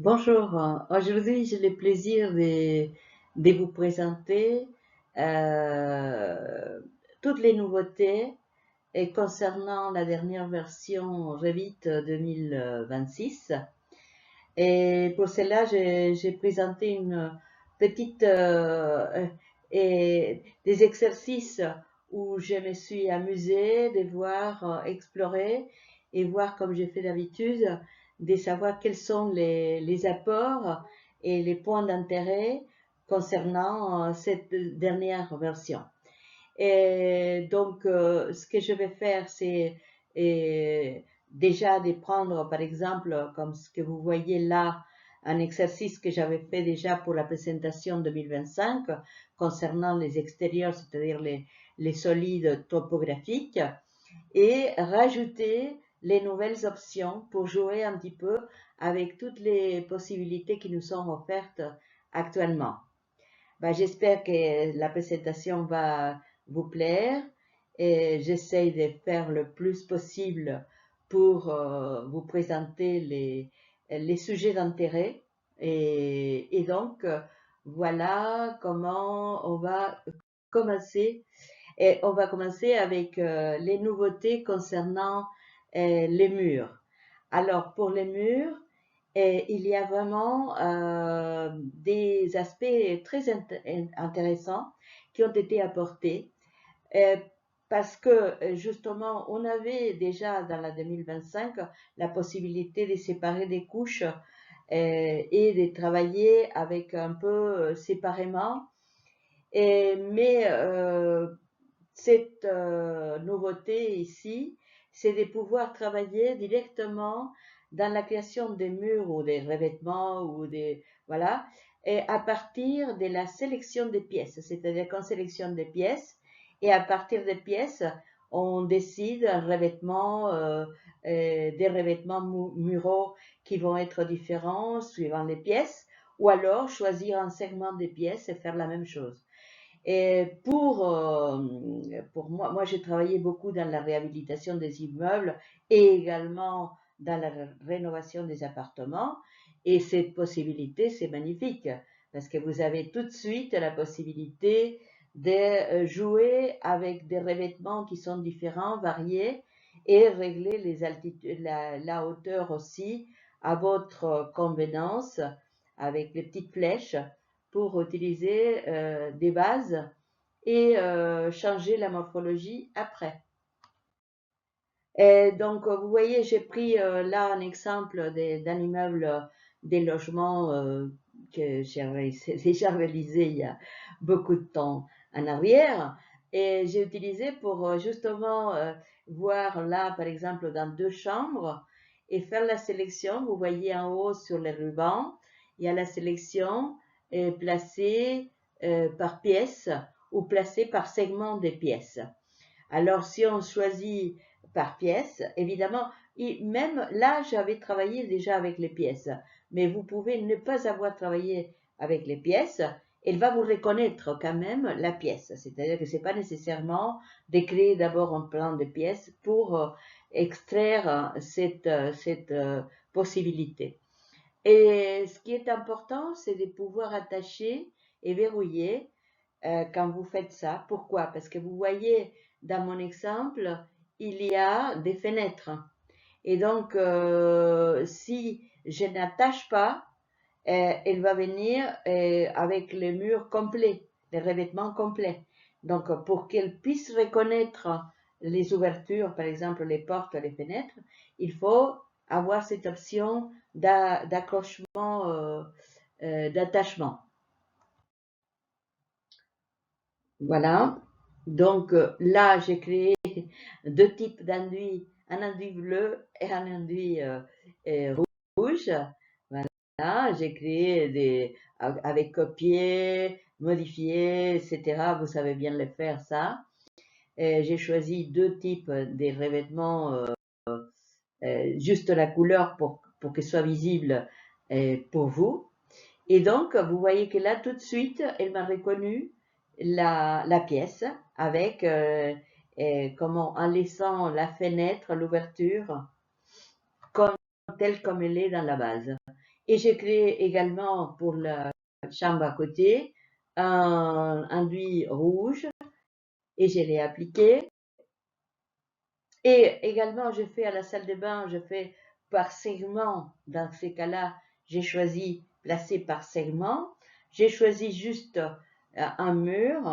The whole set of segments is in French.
Bonjour, aujourd'hui j'ai le plaisir de vous présenter euh, toutes les nouveautés et concernant la dernière version Revit 2026. Et pour cela, j'ai présenté une petite et des exercices où je me suis amusée de voir, explorer et voir comme j'ai fait d'habitude, de savoir quels sont les apports et les points d'intérêt concernant cette dernière version. Et donc, ce que je vais faire, c'est déjà de prendre, par exemple, comme ce que vous voyez là, un exercice que j'avais fait déjà pour la présentation 2025 concernant les extérieurs, c'est-à-dire les solides topographiques, et rajouter les nouvelles options pour jouer un petit peu avec toutes les possibilités qui nous sont offertes actuellement. Ben, j'espère que la présentation va vous plaire et j'essaye de faire le plus possible pour vous présenter les sujets d'intérêt. Et donc, voilà comment on va commencer. Et on va commencer avec les nouveautés concernant les murs. Alors, pour les murs, il y a vraiment des aspects très intéressants qui ont été apportés euh, parce que justement, on avait déjà dans la 2025 la possibilité de séparer des couches et de travailler avec un peu séparément. Mais cette nouveauté ici, c'est de pouvoir travailler directement dans la création des murs ou des revêtements ou des voilà, et à partir de la sélection des pièces, c'est-à-dire qu'on sélectionne des pièces et à partir des pièces, on décide un revêtement, des revêtements muraux qui vont être différents suivant les pièces, ou alors choisir un segment des pièces et faire la même chose. Et pour moi, j'ai travaillé beaucoup dans la réhabilitation des immeubles et également dans la rénovation des appartements. Et cette possibilité, c'est magnifique parce que vous avez tout de suite la possibilité de jouer avec des revêtements qui sont différents, variés et régler les altitudes, la hauteur aussi à votre convenance avec les petites flèches pour utiliser des bases et changer la morphologie après. Et donc, vous voyez, j'ai pris là un exemple d'un immeuble, des logements que j'ai déjà réalisé il y a beaucoup de temps en arrière. Et j'ai utilisé pour justement voir là, par exemple, dans 2 chambres et faire la sélection. Vous voyez en haut sur les rubans, il y a la sélection placée par pièce ou placée par segment des pièces. Alors, si on choisit par pièce, évidemment, même là, j'avais travaillé déjà avec les pièces, mais vous pouvez ne pas avoir travaillé avec les pièces, elle va vous reconnaître quand même la pièce. C'est-à-dire que ce n'est pas nécessairement de créer d'abord un plan de pièces pour extraire cette possibilité. Et ce qui est important, c'est de pouvoir attacher et verrouiller quand vous faites ça. Pourquoi? Parce que vous voyez, dans mon exemple, il y a des fenêtres. Et donc, si je n'attache pas, elle va venir avec les murs complets, les revêtements complets. Donc, pour qu'elle puisse reconnaître les ouvertures, par exemple les portes, les fenêtres, il faut avoir cette option d'accrochement, d'attachement. Voilà. Donc là, j'ai créé 2 types d'enduits, un enduit bleu et un enduit rouge. Voilà, j'ai créé avec copier, modifier, etc. Vous savez bien le faire, ça. Et j'ai choisi 2 types des revêtements, juste la couleur pour qu'elle soit visible pour vous. Et donc, vous voyez que là, tout de suite, elle m'a reconnu la pièce avec, comment, en laissant la fenêtre, l'ouverture, comme, telle comme elle est dans la base. Et j'ai créé également pour la chambre à côté un enduit rouge et je l'ai appliqué. Et également, je fais à la salle de bain, je fais par segment. Dans ces cas-là, j'ai choisi placer par segment. J'ai choisi juste un mur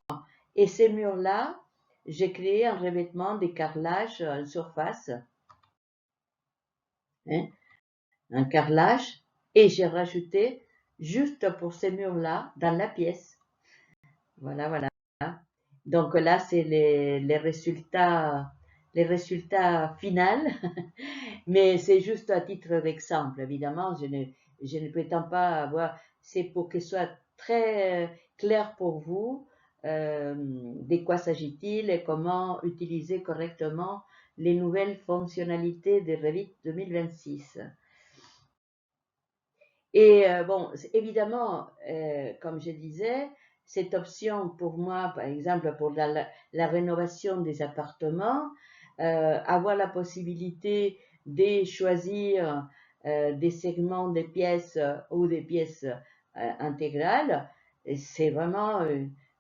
et ces murs-là, j'ai créé un revêtement des carrelages en surface, hein, un carrelage, et j'ai rajouté juste pour ces murs-là dans la pièce. Voilà, voilà. Donc là, c'est les résultats finaux, mais c'est juste à titre d'exemple. Évidemment, je ne prétends pas avoir, c'est pour que ce soit très clair pour vous de quoi s'agit-il et comment utiliser correctement les nouvelles fonctionnalités de Revit 2026. Et bon, évidemment, comme je disais, cette option pour moi, par exemple, pour la rénovation des appartements, avoir la possibilité de choisir des segments des pièces ou des pièces intégrales, c'est vraiment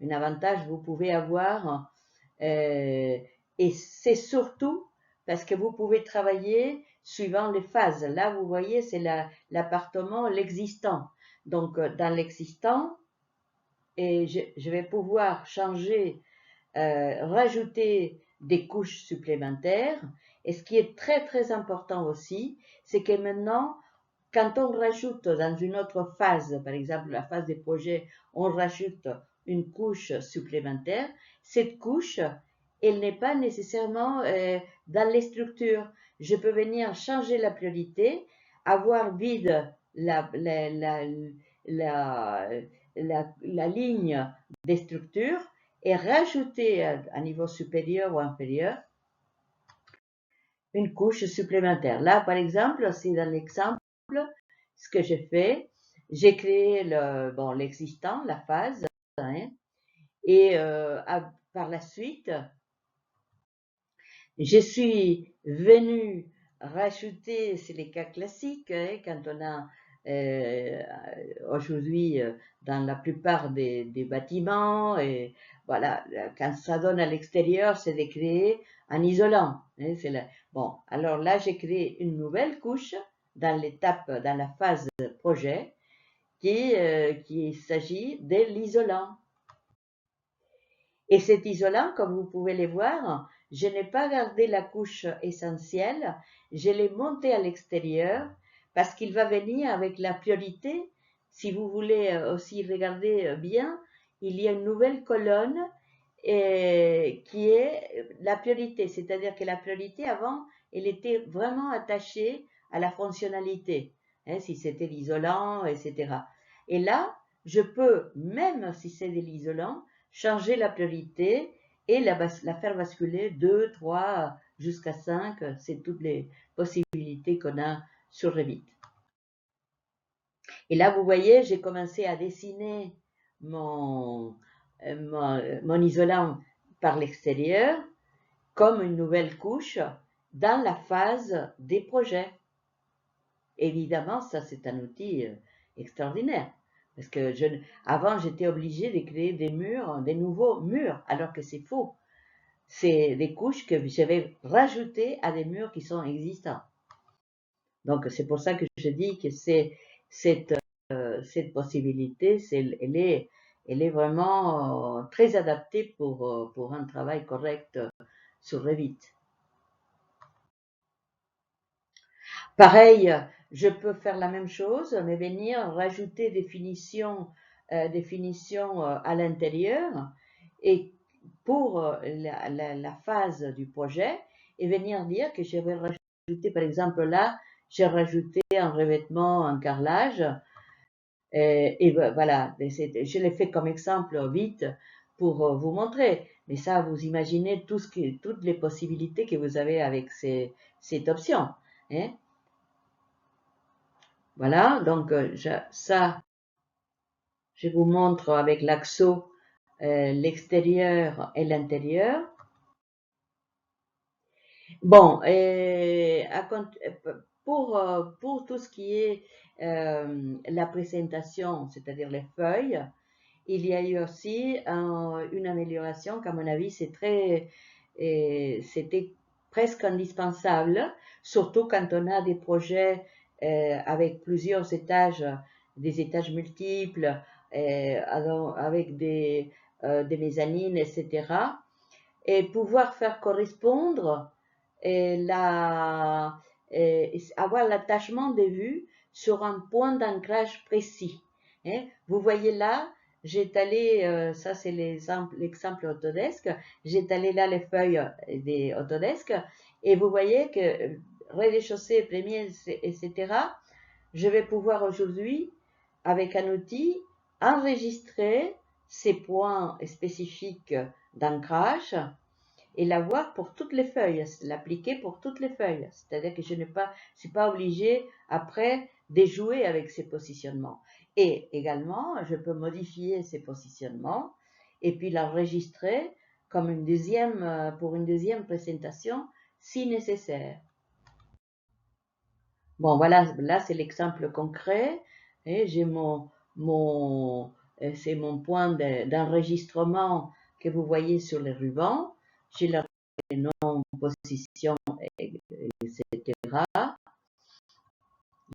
un avantage que vous pouvez avoir. Et c'est surtout parce que vous pouvez travailler suivant les phases. Là, vous voyez, c'est l'appartement, l'existant. Donc, dans l'existant, et je vais pouvoir changer, rajouter des couches supplémentaires. Et ce qui est très, très important aussi, c'est que maintenant, quand on rajoute dans une autre phase, par exemple la phase des projets, on rajoute une couche supplémentaire, cette couche, elle n'est pas nécessairement dans les structures. Je peux venir changer la priorité, avoir vide la ligne des structures et rajouter à niveau supérieur ou inférieur une couche supplémentaire. Là, par exemple, c'est dans l'exemple, ce que j'ai fait, j'ai créé l'existant, la phase, hein, et par la suite, je suis venue rajouter, c'est les cas classiques, hein, quand on a aujourd'hui dans la plupart des bâtiments, et voilà, quand ça donne à l'extérieur, c'est de créer un isolant. Hein, bon, alors là, j'ai créé une nouvelle couche dans l'étape, dans la phase projet, qui s'agit de l'isolant. Et cet isolant, comme vous pouvez le voir, je n'ai pas gardé la couche essentielle, je l'ai monté à l'extérieur parce qu'il va venir avec la priorité. Si vous voulez aussi regarder bien, il y a une nouvelle colonne qui est la priorité, c'est-à-dire que la priorité avant, elle était vraiment attachée à la fonctionnalité, hein, si c'était l'isolant, etc. Et là, je peux, même si c'est de l'isolant, changer la priorité et la faire basculer 2, 3, jusqu'à 5. C'est toutes les possibilités qu'on a sur Revit. Et là, vous voyez, j'ai commencé à dessiner mon isolant par l'extérieur comme une nouvelle couche dans la phase des projets. Évidemment, ça, c'est un outil extraordinaire. Parce que avant, j'étais obligée de créer des murs, des nouveaux murs, alors que c'est faux. C'est des couches que j'avais rajoutées à des murs qui sont existants. Donc, c'est pour ça que je dis que cette possibilité, elle est vraiment très adaptée pour un travail correct sur Revit. Pareil, je peux faire la même chose, mais venir rajouter des finitions à l'intérieur et pour la phase du projet et venir dire que je vais rajouter, par exemple là, j'ai rajouté un revêtement, un carrelage et voilà, je l'ai fait comme exemple vite pour vous montrer. Mais ça, vous imaginez toutes les possibilités que vous avez avec cette option. Hein. Voilà, donc ça, je vous montre avec l'axo l'extérieur et l'intérieur. Bon, pour tout ce qui est la présentation, c'est-à-dire les feuilles, il y a eu aussi une amélioration qu'à mon avis c'était presque indispensable, surtout quand on a des projets avec plusieurs étages, des étages multiples, avec des mezzanines, etc. Et pouvoir faire correspondre avoir l'attachement des vues sur un point d'ancrage précis. Vous voyez là, j'ai étalé, ça c'est l'exemple Autodesk, j'ai étalé là les feuilles des Autodesk, et vous voyez que rez-de-chaussée, premier, etc., je vais pouvoir aujourd'hui, avec un outil, enregistrer ces points spécifiques d'ancrage et l'avoir pour toutes les feuilles, l'appliquer pour toutes les feuilles. C'est-à-dire que je ne suis pas obligé après de jouer avec ces positionnements. Et également, je peux modifier ces positionnements et puis l'enregistrer comme pour une deuxième présentation si nécessaire. Bon, voilà, là c'est l'exemple concret. Et j'ai c'est mon point d'enregistrement que vous voyez sur les rubans. J'ai la position, etc.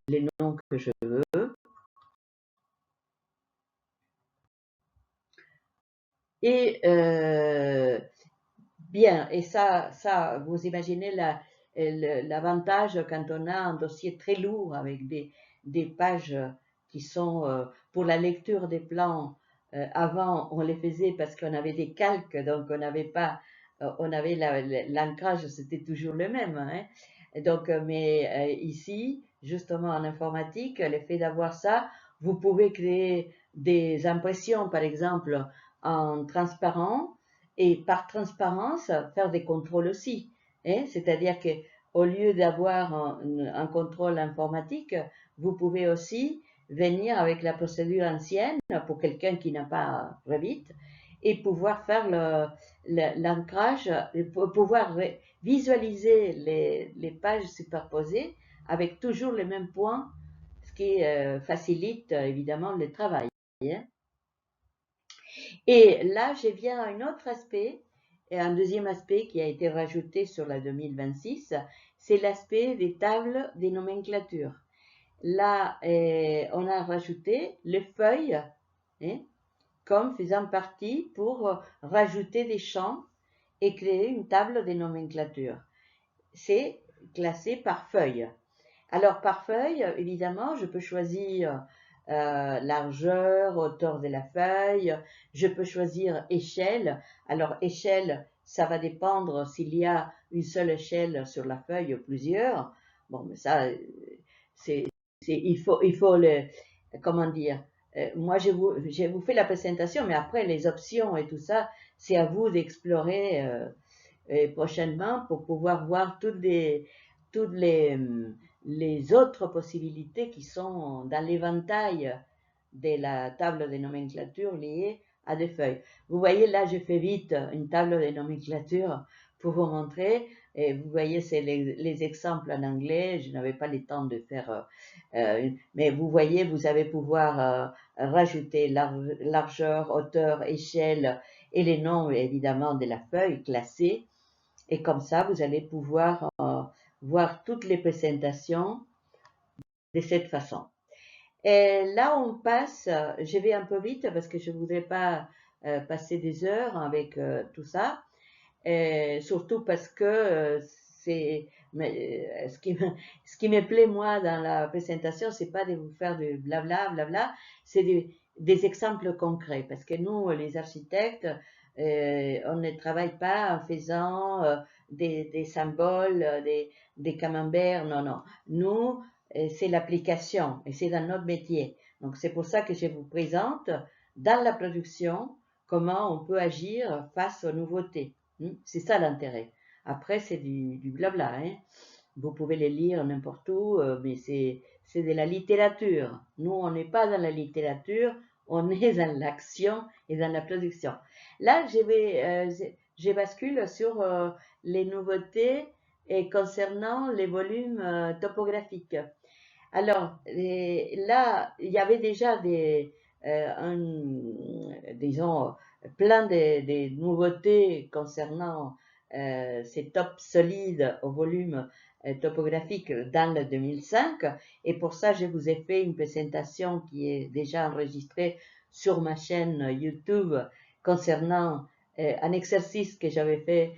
Les noms que je veux. Et bien, et ça, vous imaginez l'avantage quand on a un dossier très lourd avec des pages qui sont pour la lecture des plans. Avant, on les faisait parce qu'on avait des calques, donc on n'avait pas, on avait l'ancrage, c'était toujours le même. Hein. Donc, mais ici, justement en informatique, le fait d'avoir ça, vous pouvez créer des impressions, par exemple, en transparent, et par transparence, faire des contrôles aussi. Hein. C'est-à-dire que au lieu d'avoir un contrôle informatique, vous pouvez aussi venir avec la procédure ancienne pour quelqu'un qui n'a pas Revit et pouvoir faire l'ancrage, pouvoir visualiser les pages superposées avec toujours les mêmes points, ce qui facilite évidemment le travail. Hein. Et là, je viens à un autre aspect, et un deuxième aspect qui a été rajouté sur la 2026, c'est l'aspect des tables des nomenclatures. Là, on a rajouté les feuilles hein, comme faisant partie pour rajouter des champs et créer une table des nomenclatures. C'est classé par feuille. Alors, par feuille, évidemment, je peux choisir largeur, hauteur de la feuille, je peux choisir échelle. Alors, échelle, ça va dépendre s'il y a une seule échelle sur la feuille ou plusieurs. Bon, mais ça, il faut comment dire, moi je vous fais la présentation, mais après les options et tout ça, c'est à vous d'explorer prochainement pour pouvoir voir toutes les autres possibilités qui sont dans l'éventail de la table de nomenclature liée à des feuilles. Vous voyez là, je fais vite une table de nomenclature pour vous montrer. Et vous voyez, c'est les exemples en anglais. Je n'avais pas le temps de faire, mais vous voyez, vous allez pouvoir rajouter largeur, hauteur, échelle et les noms évidemment de la feuille classée. Et comme ça, vous allez pouvoir voir toutes les présentations de cette façon. Et là, on passe, je vais un peu vite parce que je ne voudrais pas passer des heures avec tout ça, surtout parce que ce qui me plaît moi dans la présentation, c'est pas de vous faire du blabla, blabla, c'est des exemples concrets parce que nous, les architectes, on ne travaille pas en faisant des symboles, des camemberts, non, non. Nous, c'est l'application et c'est dans notre métier. Donc c'est pour ça que je vous présente dans la production comment on peut agir face aux nouveautés. C'est ça l'intérêt. Après, c'est du blabla. Hein. Vous pouvez les lire n'importe où, mais c'est de la littérature. Nous, on n'est pas dans la littérature, on est dans l'action et dans la production. Là, je bascule sur les nouveautés et concernant les volumes topographiques. Alors, là, il y avait déjà disons, plein de nouveautés concernant ces tops solides au volume topographique dans le 2005. Et pour ça, je vous ai fait une présentation qui est déjà enregistrée sur ma chaîne YouTube concernant un exercice que j'avais fait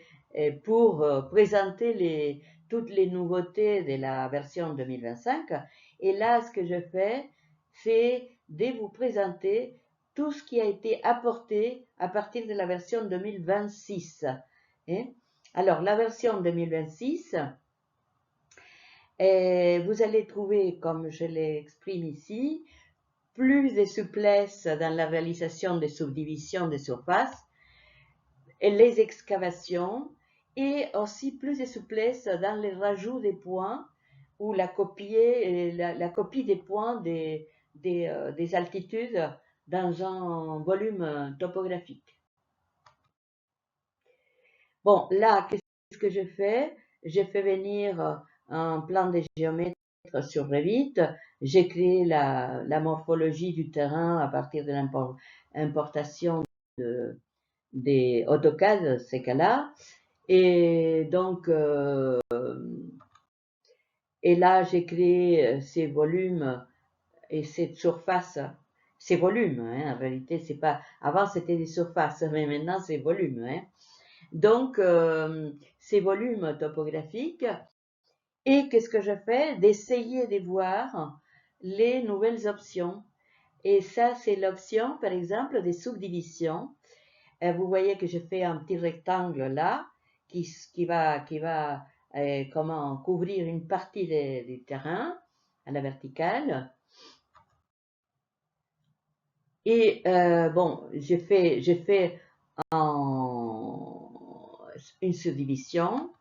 pour présenter toutes les nouveautés de la version 2025. Et là, ce que je fais, c'est de vous présenter tout ce qui a été apporté à partir de la version 2026. Alors, la version 2026, vous allez trouver, comme je l'exprime ici, plus de souplesse dans la réalisation des subdivisions de surface, et les excavations, et aussi plus de souplesse dans les rajouts des points ou la copie des points des altitudes dans un volume topographique. Bon, là, qu'est-ce que je fais? J'ai fait venir un plan des géomètres sur Revit. J'ai créé la morphologie du terrain à partir de l'importation des AutoCAD, ces cas-là. Et donc, et là, j'ai créé ces volumes et cette surface, ces volumes, hein, en réalité, c'est pas, avant c'était des surfaces, mais maintenant c'est volumes, hein. Donc, ces volumes topographiques, et qu'est-ce que je fais? D'essayer de voir les nouvelles options. Et ça, c'est l'option, par exemple, des subdivisions. Vous voyez que je fais un petit rectangle là, qui va comment couvrir une partie du terrain à la verticale. Et bon, j'ai fait une subdivision.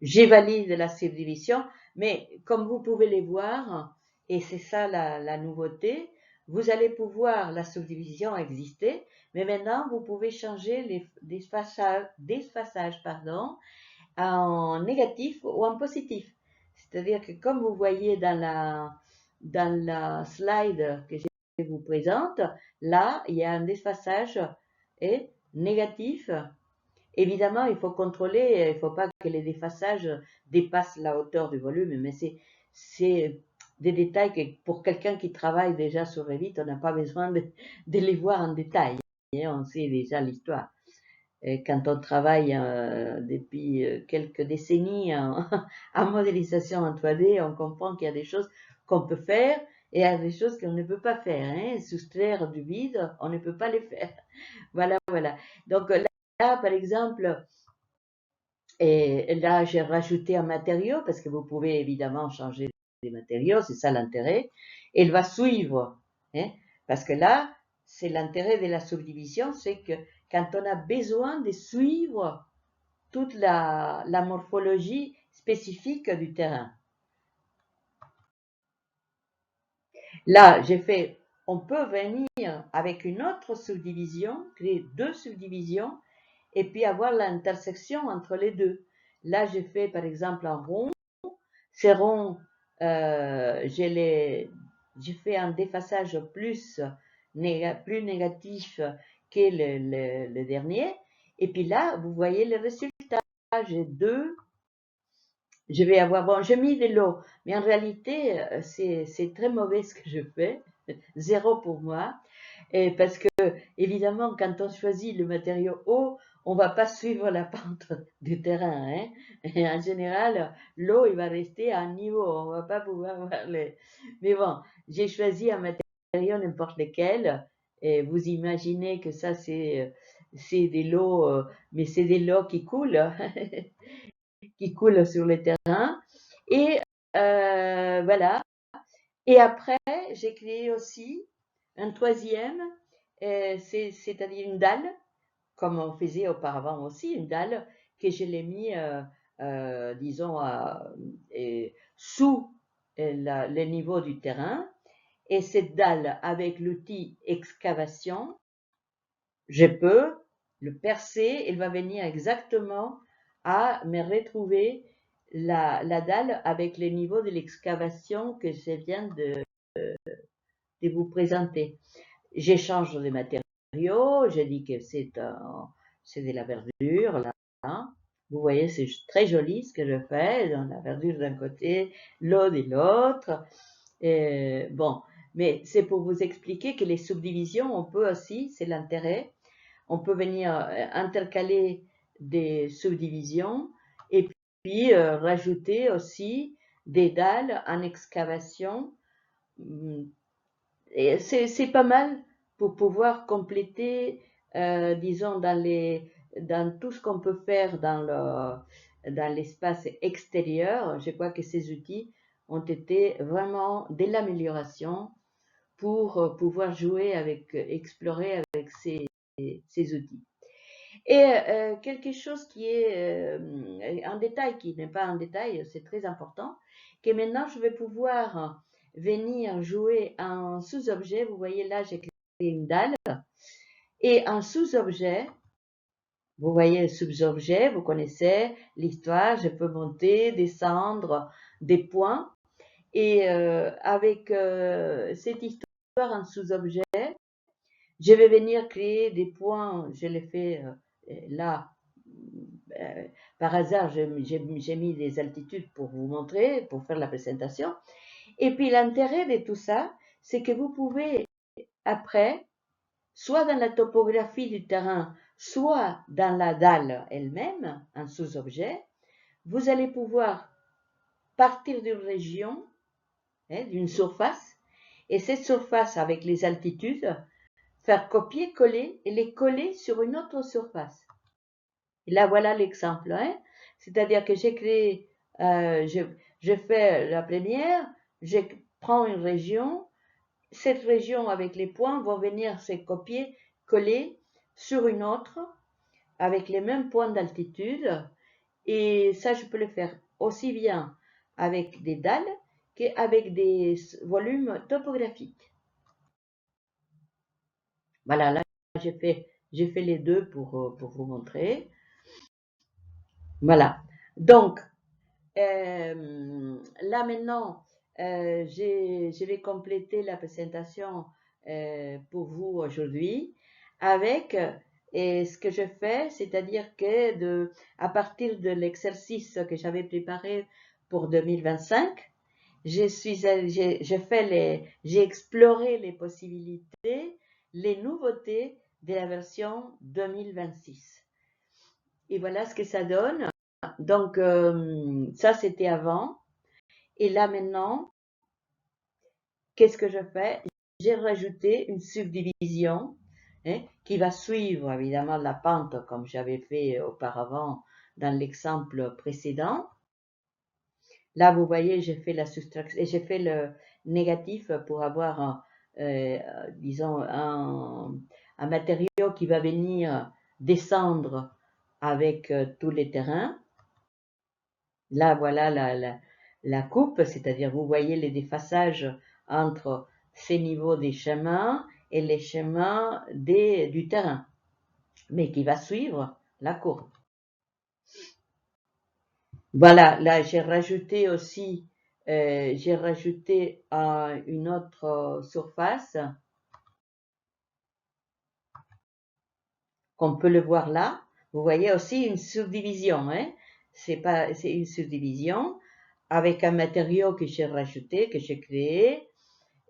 J'évalide la subdivision, mais comme vous pouvez les voir, et c'est ça la nouveauté, vous allez pouvoir, la subdivision exister, mais maintenant vous pouvez changer d'espaçage en négatif ou en positif. C'est-à-dire que comme vous voyez dans la slide que je vous présente, là, il y a un espaçage négatif. Évidemment, il faut contrôler, il ne faut pas que les défaçages dépassent la hauteur du volume, mais c'est des détails que pour quelqu'un qui travaille déjà sur Revit, on n'a pas besoin de les voir en détail. On sait déjà l'histoire. Quand on travaille depuis quelques décennies en modélisation en 3D, on comprend qu'il y a des choses qu'on peut faire et il y a des choses qu'on ne peut pas faire. Hein. Soustraire du vide, on ne peut pas les faire. Voilà, voilà. Donc là, par exemple, et là, j'ai rajouté un matériau parce que vous pouvez évidemment changer les matériaux, c'est ça l'intérêt. Et il va suivre, hein, parce que là, c'est l'intérêt de la subdivision, c'est que quand on a besoin de suivre toute la morphologie spécifique du terrain. Là, on peut venir avec une autre subdivision, créer deux subdivisions, et puis avoir l'intersection entre les deux. Là, j'ai fait par exemple un rond. Ces ronds, j'ai fait un défaçage plus négatif que le dernier. Et puis là, vous voyez le résultat. J'ai deux. Je vais avoir, bon, j'ai mis de l'eau, mais en réalité, c'est très mauvais ce que je fais. Zéro pour moi. Et parce que, évidemment, quand on choisit le matériau eau, on va pas suivre la pente du terrain, hein. Et en général, l'eau, il va rester à un niveau. On va pas pouvoir voir les. Mais bon, j'ai choisi un matériau n'importe lequel. Et vous imaginez que ça, c'est de l'eau, mais c'est de l'eau qui coule, qui coule sur le terrain. Et voilà. Et après, j'ai créé aussi un troisième, c'est-à-dire une dalle, comme on faisait auparavant aussi, une dalle que je l'ai mis, disons, sous le niveau du terrain. Et cette dalle, avec l'outil excavation, je peux le percer, il va venir exactement à me retrouver la dalle avec le niveau de l'excavation que je viens de vous présenter. J'échange des matériaux, je dis que c'est de la verdure, là. Hein. Vous voyez, c'est très joli ce que je fais, dans la verdure d'un côté, l'eau de l'autre. Bon, mais c'est pour vous expliquer que les subdivisions, on peut aussi, c'est l'intérêt, on peut venir intercaler des subdivisions et puis rajouter aussi des dalles en excavation. Et c'est pas mal pour pouvoir compléter, disons, dans tout ce qu'on peut faire dans l'espace extérieur. Je crois que ces outils ont été vraiment de l'amélioration pour pouvoir jouer avec, explorer avec ces outils. Et quelque chose qui est un détail, qui n'est pas un détail, c'est très important, que maintenant je vais pouvoir venir jouer un sous-objet. Vous voyez là, j'ai créé une dalle. Et un sous-objet, vous voyez le sous-objet, vous connaissez l'histoire, je peux monter, descendre des points. Et avec cette histoire en sous-objet, je vais venir créer des points, je l'ai fait là, par hasard, j'ai mis des altitudes pour vous montrer, pour faire la présentation. Et puis l'intérêt de tout ça, c'est que vous pouvez après, soit dans la topographie du terrain, soit dans la dalle elle-même, un sous-objet, vous allez pouvoir partir d'une région, d'une surface, et cette surface avec les altitudes, faire copier-coller et les coller sur une autre surface. Et là, voilà l'exemple. Hein. C'est-à-dire que j'ai créé, je fais la première, je prends une région, cette région avec les points vont venir se copier, coller sur une autre avec les mêmes points d'altitude. Et ça, je peux le faire aussi bien avec des dalles qu'avec des volumes topographiques. Voilà, là, j'ai fait les deux pour vous montrer. Voilà. Donc, là maintenant, je vais compléter la présentation pour vous aujourd'hui avec ce que je fais, c'est-à-dire que à partir de l'exercice que j'avais préparé pour 2025, j'ai exploré les possibilités, les nouveautés de la version 2026. Et voilà ce que ça donne. Donc, ça, c'était avant. Et là, maintenant, qu'est-ce que je fais? J'ai rajouté une subdivision qui va suivre, évidemment, la pente comme j'avais fait auparavant dans l'exemple précédent. Là, vous voyez, j'ai fait la soustraction et j'ai fait le négatif pour avoir, disons, un matériau qui va venir descendre avec tous les terrains. Là, voilà la coupe, c'est-à-dire vous voyez les défaçages entre ces niveaux des chemins et les chemins du terrain, mais qui va suivre la courbe. Voilà, là j'ai rajouté aussi, une autre surface, qu'on peut le voir là. Vous voyez aussi une subdivision, hein. C'est une subdivision avec un matériau que j'ai rajouté, que j'ai créé,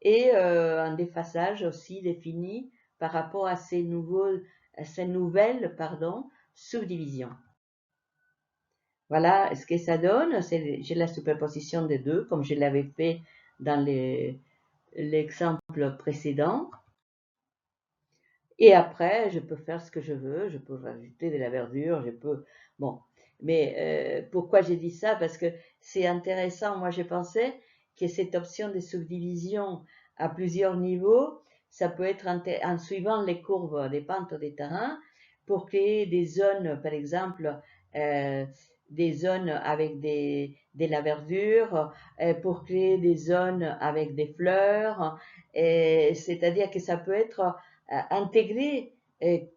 et un défaçage aussi défini par rapport à ces nouvelles subdivisions. Voilà ce que ça donne. J'ai la superposition des deux, comme je l'avais fait dans l'exemple précédent. Et après, je peux faire ce que je veux. Je peux rajouter de la verdure. Bon. Mais pourquoi j'ai dit ça? Parce que c'est intéressant. Moi, j'ai pensé que cette option de subdivision à plusieurs niveaux, ça peut être en suivant les courbes des pentes des terrains pour créer des zones, par exemple, des zones avec de la verdure, pour créer des zones avec des fleurs. C'est-à-dire que ça peut être intégré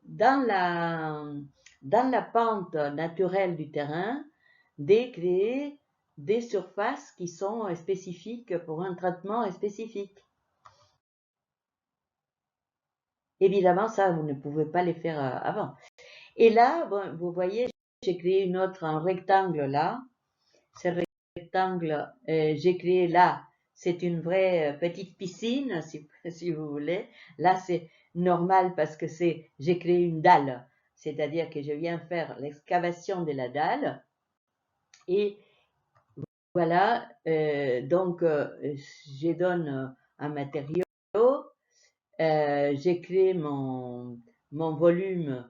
dans la pente naturelle du terrain, de créer des surfaces qui sont spécifiques pour un traitement spécifique. Évidemment, ça, vous ne pouvez pas les faire avant. Et là, bon, vous voyez, j'ai créé un rectangle là. Ce rectangle, j'ai créé là, c'est une vraie petite piscine, si vous voulez. Là, c'est normal parce que j'ai créé une dalle. C'est-à-dire que je viens faire l'excavation de la dalle. Et voilà, donc, je donne un matériau. J'ai créé mon volume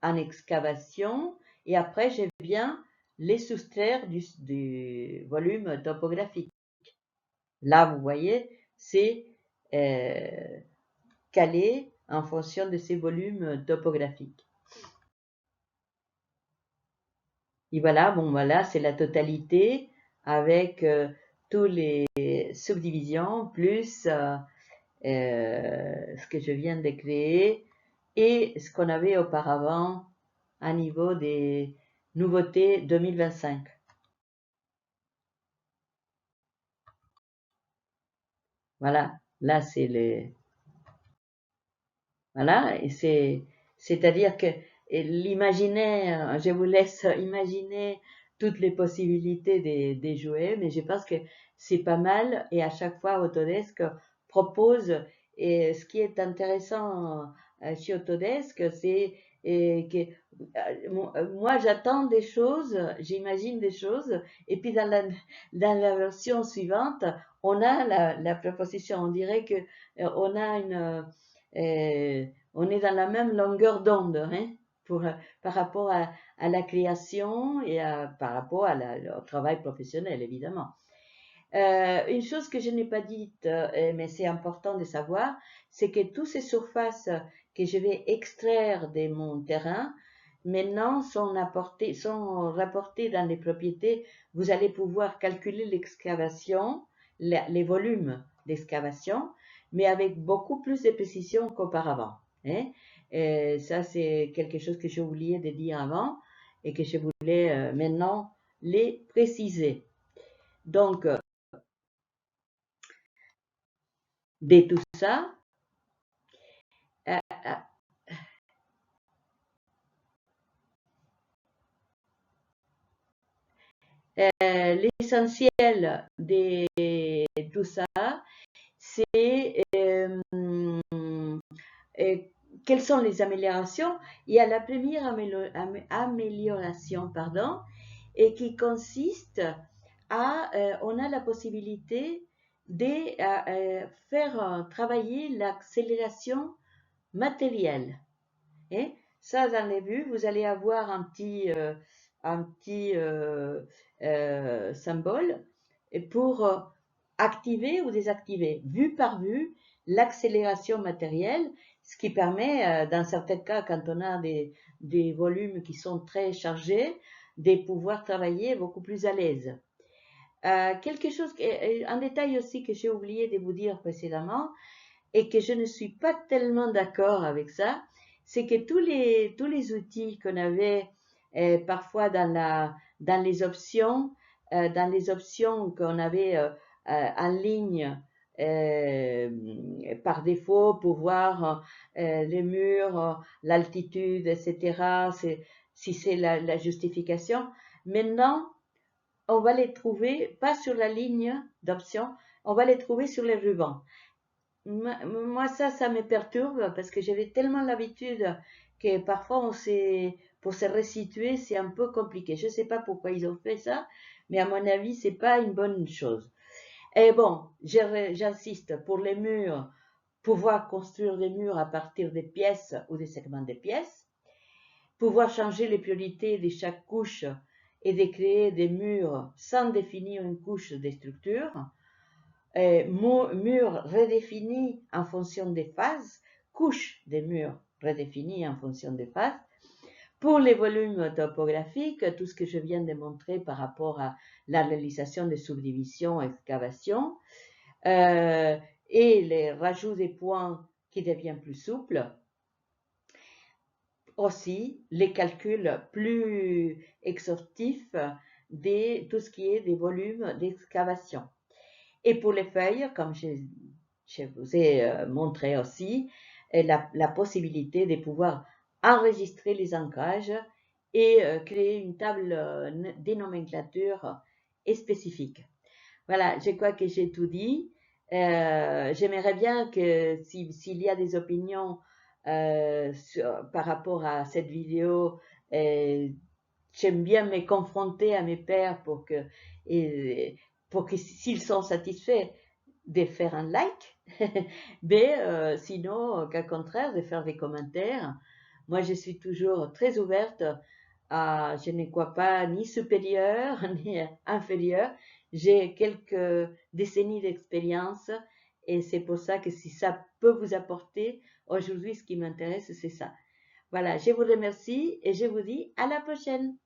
en excavation et après je viens les soustraire du volume topographique. Là, vous voyez, c'est calé en fonction de ces volumes topographiques. Et voilà, bon voilà, c'est la totalité avec tous les subdivisions plus ce que je viens de créer et ce qu'on avait auparavant à niveau des nouveautés 2025. Voilà, là c'est le voilà et c'est-à-dire que l'imaginaire, je vous laisse imaginer toutes les possibilités des jouets, mais je pense que c'est pas mal et à chaque fois Autodesk propose et ce qui est intéressant chez Autodesk, c'est que moi j'attends des choses, j'imagine des choses et puis dans la version suivante, on a la proposition, on dirait que on a on est dans la même longueur d'onde hein, par rapport à la création et par rapport au travail professionnel, évidemment. Une chose que je n'ai pas dite, mais c'est important de savoir, c'est que toutes ces surfaces que je vais extraire de mon terrain, maintenant sont rapportées dans les propriétés. Vous allez pouvoir calculer l'excavation, les volumes d'excavation, mais avec beaucoup plus de précision qu'auparavant. Hein. Ça, c'est quelque chose que j'ai oublié de dire avant et que je voulais maintenant les préciser. Donc, de tout ça, l'essentiel de tout ça, c'est quelles sont les améliorations. Il y a la première amélioration, pardon, et qui consiste à, on a la possibilité de faire travailler l'accélération matérielle. Et ça, dans les vues, vous allez avoir un petit symbole pour activer ou désactiver, vue par vue, l'accélération matérielle, ce qui permet, dans certains cas, quand on a des volumes qui sont très chargés, de pouvoir travailler beaucoup plus à l'aise. Quelque chose, un détail aussi que j'ai oublié de vous dire précédemment, et que je ne suis pas tellement d'accord avec ça, c'est que tous les outils qu'on avait parfois dans les options qu'on avait en ligne par défaut pour voir les murs, l'altitude, etc., si c'est la justification. Maintenant, on va les trouver pas sur la ligne d'options, on va les trouver sur les rubans. Moi, ça me perturbe parce que j'avais tellement l'habitude que parfois, pour se resituer, c'est un peu compliqué. Je ne sais pas pourquoi ils ont fait ça, mais à mon avis, c'est pas une bonne chose. Et bon, j'insiste, pour les murs, pouvoir construire des murs à partir des pièces ou des segments des pièces, pouvoir changer les priorités de chaque couche et de créer des murs sans définir une couche des structures, murs redéfinis en fonction des phases, couches des murs redéfinis en fonction des phases. Pour les volumes topographiques, tout ce que je viens de montrer par rapport à la réalisation des subdivisions, excavations, et les rajouts des points qui deviennent plus souples. Aussi, les calculs plus exhaustifs tout ce qui est des volumes d'excavation. Et pour les feuilles, comme je vous ai montré aussi, la possibilité de pouvoir enregistrer les ancrages et créer une table des nomenclatures spécifiques. Voilà, je crois que j'ai tout dit. J'aimerais bien que s'il y a des opinions par rapport à cette vidéo, j'aime bien me confronter à mes pairs pour que s'ils sont satisfaits, de faire un like, mais sinon, qu'au contraire, de faire des commentaires. Moi, je suis toujours très ouverte je ne crois pas ni supérieure ni inférieure. J'ai quelques décennies d'expérience et c'est pour ça que si ça peut vous apporter, aujourd'hui, ce qui m'intéresse, c'est ça. Voilà, je vous remercie et je vous dis à la prochaine.